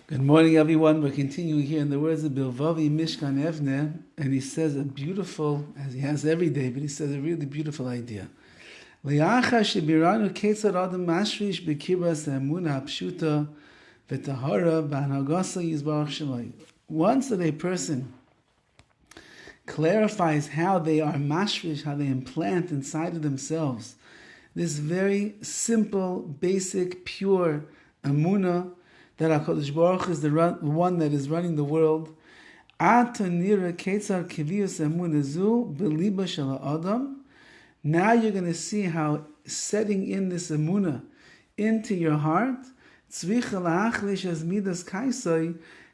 Good morning, everyone. We're continuing here in the words of BILVAVI, MISHKAN, EVNEH, and he says a beautiful, as he has every day, but he says a really beautiful idea. Li'acha shebiranu ketzad adam mashrish b'kiras emunah pshuta v'tahara b'hanagasa yizbarach shemai. Once that a person clarifies how they are mashrish, how they implant inside of themselves this very simple, basic, pure emunah, that HaKadosh Baruch is the one that is running the world. Now you're going to see how setting in this emunah into your heart,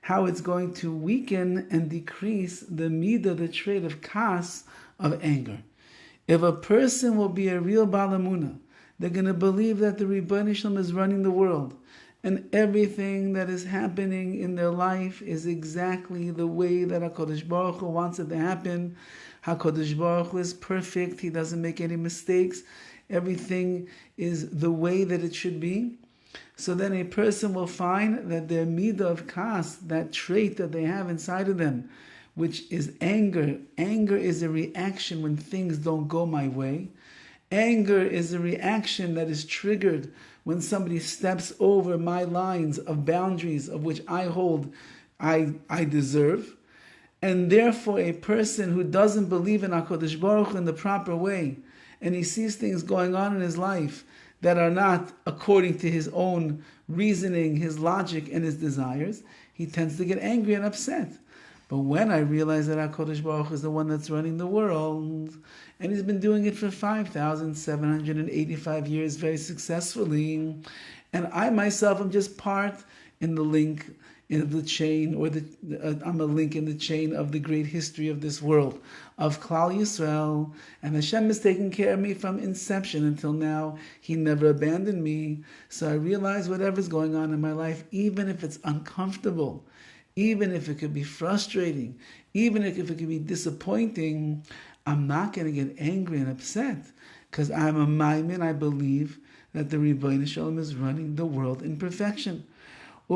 how it's going to weaken and decrease the midah, the trait of kas, of anger. If a person will be a real Bal Emunah, they're going to believe that the Ribono Shel Olam is running the world, and everything that is happening in their life is exactly the way that HaKadosh Baruch Hu wants it to happen. HaKadosh Baruch Hu is perfect. He doesn't make any mistakes. Everything is the way that it should be. So then a person will find that their midah of kas, that trait that they have inside of them, which is anger. Anger is a reaction when things don't go my way. Anger is a reaction that is triggered when somebody steps over my lines of boundaries of which I hold I deserve. And therefore a person who doesn't believe in HaKadosh Baruch Hu in the proper way, and he sees things going on in his life that are not according to his own reasoning, his logic, and his desires, he tends to get angry and upset. But when I realize that HaKadosh Baruch Hu is the one that's running the world, and he's been doing it for 5,785 years very successfully, and I myself am just part in the link in the chain, or I'm a link in the chain of the great history of this world, of Klal Yisrael, and Hashem is taking care of me from inception until now. He never abandoned me. So I realize whatever's going on in my life, even if it's uncomfortable, even if it could be frustrating, even if it could be disappointing, I'm not going to get angry and upset, because I'm a maimin. I believe that the Ribono Shel Olam is running the world in perfection. The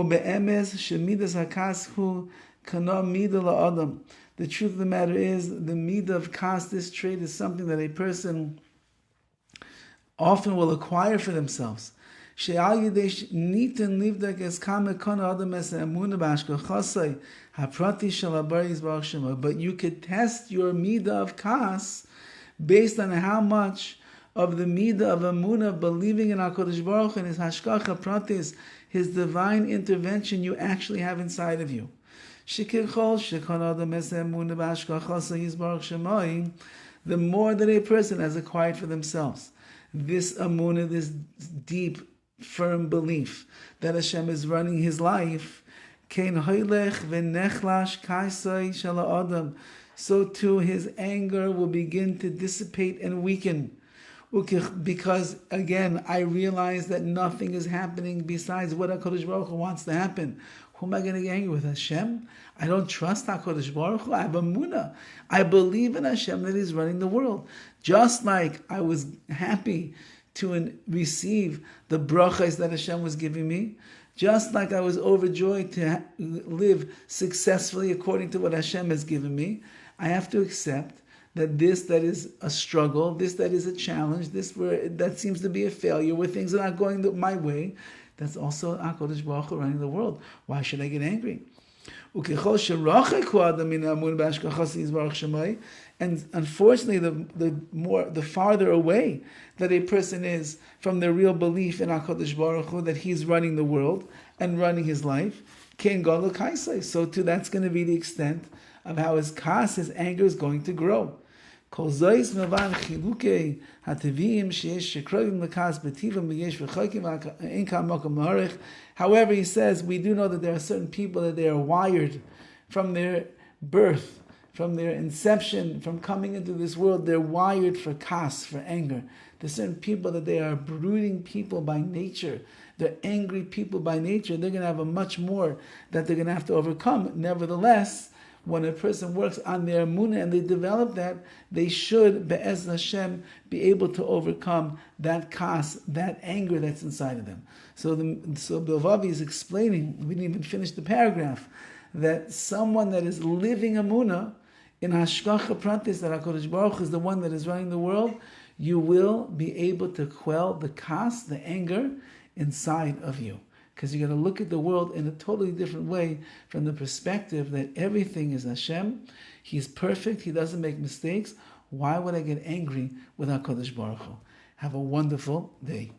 truth of the matter is, the midah of kas, this trait, is something that a person often will acquire for themselves. But you could test your midah of kas based on how much of the midah of emunah, believing in HaKadosh Baruch Hu and his hashgacha pratis, his divine intervention, you actually have inside of you. The more that a person has acquired for themselves this emunah, this deep, firm belief that Hashem is running his life, so too his anger will begin to dissipate and weaken. Because again, I realize that nothing is happening besides what HaKadosh Baruch Hu wants to happen. Who am I going to get angry with? Hashem? I don't trust HaKadosh Baruch Hu. I have emunah. I believe in Hashem that He's running the world. Just like I was happy to receive the brachas that Hashem was giving me, just like I was overjoyed to live successfully according to what Hashem has given me, I have to accept that that is a struggle, that is a challenge, that seems to be a failure, where things are not going my way, that's also HaKadosh Baruch Hu running the world. Why should I get angry? And unfortunately, the farther away that a person is from the real belief in HaKadosh Baruch Hu, that He's running the world and running his life, so too that's going to be the extent of how his kas, his anger, is going to grow. However, he says, we do know that there are certain people that they are wired from their birth, from their inception, from coming into this world, they're wired for kas, for anger. There's certain people that they are brooding people by nature. They're angry people by nature. They're going to have a much more that they're going to have to overcome. Nevertheless, when a person works on their emunah and they develop that, they should, be'ez Hashem, be able to overcome that kas, that anger that's inside of them. So BILVAVI is explaining, we didn't even finish the paragraph, that someone that is living emunah, in hashgacha pratis, that HaKadosh Baruch Hu is the one that is running the world, you will be able to quell the kas, the anger, inside of you. Because you're going to look at the world in a totally different way, from the perspective that everything is Hashem. He's perfect. He doesn't make mistakes. Why would I get angry with HaKadosh Baruch Hu? Have a wonderful day.